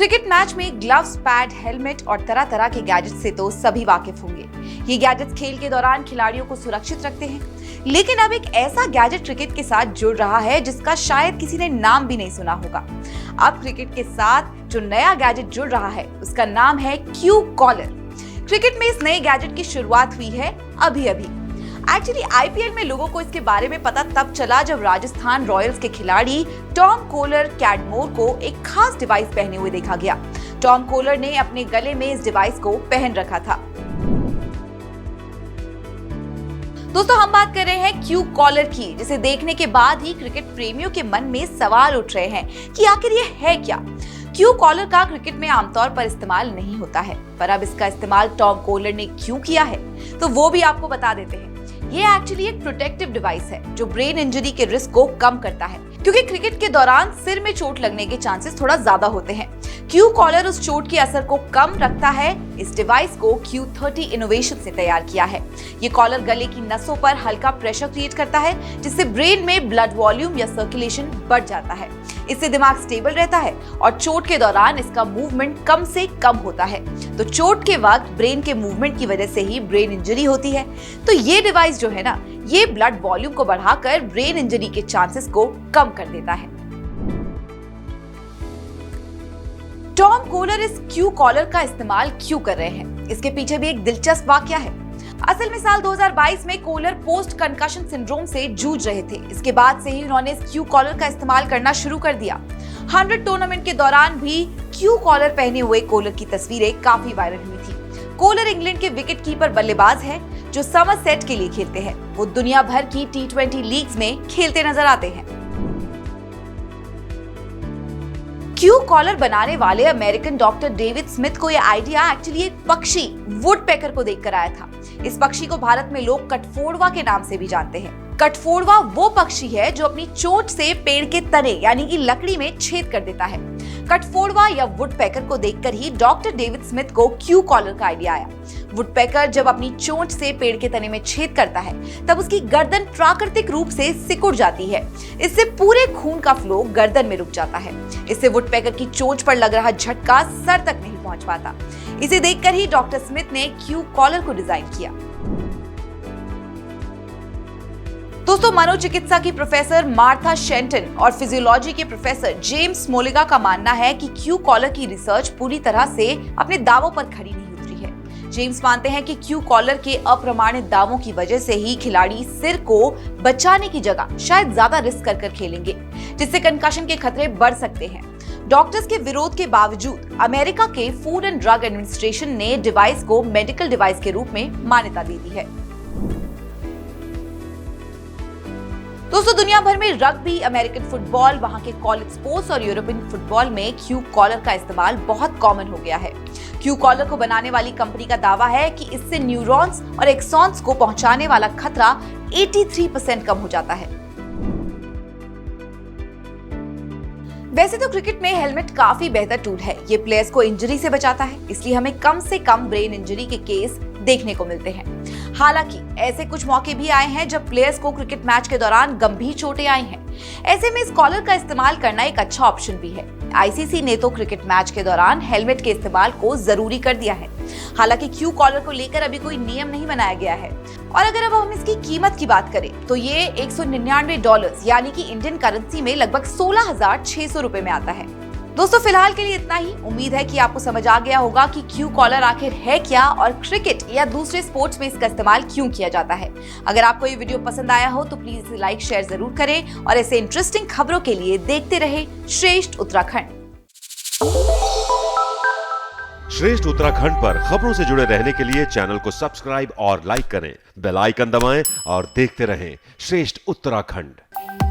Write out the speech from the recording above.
Cricket match में gloves, pad, helmet और तरह तरह के गैजेट से तो सभी वाकिफ होंगे। ये गैजेट्स खेल के दौरान खिलाड़ियों को सुरक्षित रखते हैं। लेकिन अब एक ऐसा गैजेट क्रिकेट के साथ जुड़ रहा है जिसका शायद किसी ने नाम भी नहीं सुना होगा। अब क्रिकेट के साथ जो नया गैजेट जुड़ रहा है उसका नाम है क्यू कॉलर। क्रिकेट में इस नए गैजेट की शुरुआत हुई है अभी अभी। एक्चुअली आईपीएल में लोगों को इसके बारे में पता तब चला जब राजस्थान रॉयल्स के खिलाड़ी टॉम कोलर कैडमोर को एक खास डिवाइस पहने हुए देखा गया। टॉम कोलर ने अपने गले में इस डिवाइस को पहन रखा था। दोस्तों, हम बात कर रहे हैं क्यू कॉलर की, जिसे देखने के बाद ही क्रिकेट प्रेमियों के मन में सवाल उठ रहे हैं कि आखिर ये है क्या। क्यू कॉलर का क्रिकेट में आमतौर पर इस्तेमाल नहीं होता है, पर अब इसका इस्तेमाल टॉम कोलर ने क्यों किया है तो वो भी आपको बता देते हैं। ये एक्चुअली एक प्रोटेक्टिव डिवाइस है जो ब्रेन इंजरी के रिस्क को कम करता है, क्योंकि क्रिकेट के दौरान सिर में चोट लगने के चांसेस थोड़ा ज्यादा होते हैं। क्यू कॉलर उस चोट के असर को कम रखता है। इस डिवाइस को Q30 इनोवेशन से तैयार किया है। ये कॉलर गले की नसों पर हल्का प्रेशर क्रिएट करता है, जिससे ब्रेन में ब्लड वॉल्यूम या सर्कुलेशन बढ़ जाता है। इससे दिमाग स्टेबल रहता है और चोट के दौरान इसका मूवमेंट कम से कम होता है। तो चोट के वक्त ब्रेन के मूवमेंट की वजह से ही ब्रेन इंजरी होती है। तो ये डिवाइस जो है ना, ये ब्लड वॉल्यूम को बढ़ाकर ब्रेन इंजरी के चांसेस को कम कर देता है। टॉम कोलर इस क्यू कॉलर का इस्तेमाल क्यों कर रहे हैं, इसके पीछे भी एक दिलचस्प वाकया है। असल में साल 2022 में कोलर पोस्ट कंकशन सिंड्रोम से जूझ रहे थे। इसके बाद से ही उन्होंने इस क्यू कॉलर का इस्तेमाल करना शुरू कर दिया। 100 टूर्नामेंट के दौरान भी क्यू कॉलर पहने हुए कोलर की तस्वीरें काफी वायरल हुई थी। कोलर इंग्लैंड के विकेट कीपर बल्लेबाज है जो समरसेट के लिए खेलते हैं। वो दुनिया भर की T20 लीग्स में खेलते नजर आते हैं। क्यू कॉलर बनाने वाले अमेरिकन डॉक्टर डेविड स्मिथ को यह आइडिया एक्चुअली एक पक्षी वुडपेकर को देखकर आया था। इस पक्षी को भारत में लोग कठफोड़वा के नाम से भी जानते हैं। कठफोड़वा वो पक्षी है जो अपनी चोंच से पेड़ के तने यानी कि लकड़ी में छेद कर देता है। कठफोड़वा या वुडपेकर को देखकर ही डॉक्टर डेविड स्मिथ को क्यू कॉलर का आइडिया आया। वुडपेकर जब अपनी चोंच से पेड़ के तने में छेद करता है तब उसकी गर्दन प्राकृतिक रूप से सिकुड़ जाती है। इससे पूरे खून का फ्लो गर्दन में रुक जाता है। इससे वुडपेकर की चोंच पर लग रहा झटका सर तक नहीं पहुंच पाता। इसे देखकर ही डॉक्टर स्मिथ ने क्यू कॉलर को डिजाइन किया। दोस्तों, मनोचिकित्सा की प्रोफेसर मार्था शेंटन और फिजियोलॉजी के प्रोफेसर जेम्स मोलिगा का मानना है कि क्यू कॉलर की रिसर्च पूरी तरह से अपने दावों पर खरी नहीं उतरी है। जेम्स मानते हैं कि क्यू कॉलर के अप्रमाणित दावों की वजह से ही खिलाड़ी सिर को बचाने की जगह शायद ज्यादा रिस्क कर खेलेंगे, जिससे कंकशन के खतरे बढ़ सकते हैं। डॉक्टर्स के विरोध के बावजूद अमेरिका के फूड एंड ड्रग एडमिनिस्ट्रेशन ने डिवाइस को मेडिकल डिवाइस के रूप में मान्यता दे दी है। दोस्तों, दुनिया भर में रग्बी, अमेरिकन फुटबॉल, वहां के कॉलेज स्पोर्ट्स और यूरोपियन फुटबॉल में क्यू कॉलर का इस्तेमाल बहुत कॉमन हो गया है। क्यू कॉलर को बनाने वाली कंपनी का दावा है कि इससे न्यूरॉन्स और एक्सॉन्स को पहुंचाने वाला खतरा 83% कम हो जाता है। वैसे तो क्रिकेट में हेलमेट काफी बेहतर टूल है। ये प्लेयर्स को इंजरी से बचाता है, इसलिए हमें कम से कम ब्रेन इंजरी के केस देखने को मिलते हैं। हालांकि ऐसे कुछ मौके भी आए हैं जब प्लेयर्स को क्रिकेट मैच के दौरान गंभीर चोटें आई हैं। ऐसे में इस कॉलर का इस्तेमाल करना एक अच्छा ऑप्शन भी है। आईसीसी ने तो क्रिकेट मैच के दौरान हेलमेट के इस्तेमाल को जरूरी कर दिया है। हालांकि क्यू कॉलर को लेकर अभी कोई नियम नहीं बनाया गया है। और अगर अब हम इसकी कीमत की बात करें तो ये $199 यानी कि इंडियन करेंसी में लगभग 16,600 रुपए में आता है। दोस्तों, फिलहाल के लिए इतना ही। उम्मीद है कि आपको समझ आ गया होगा कि क्यू कॉलर आखिर है क्या और क्रिकेट या दूसरे स्पोर्ट्स में इसका इस्तेमाल क्यों किया जाता है। अगर आपको ये वीडियो पसंद आया हो तो प्लीज इसे लाइक शेयर जरूर करें और ऐसे इंटरेस्टिंग खबरों के लिए देखते रहे श्रेष्ठ उत्तराखंड। श्रेष्ठ उत्तराखंड पर खबरों से जुड़े रहने के लिए चैनल को सब्सक्राइब और लाइक करें, बेल आइकन दबाएं और देखते रहें श्रेष्ठ उत्तराखंड।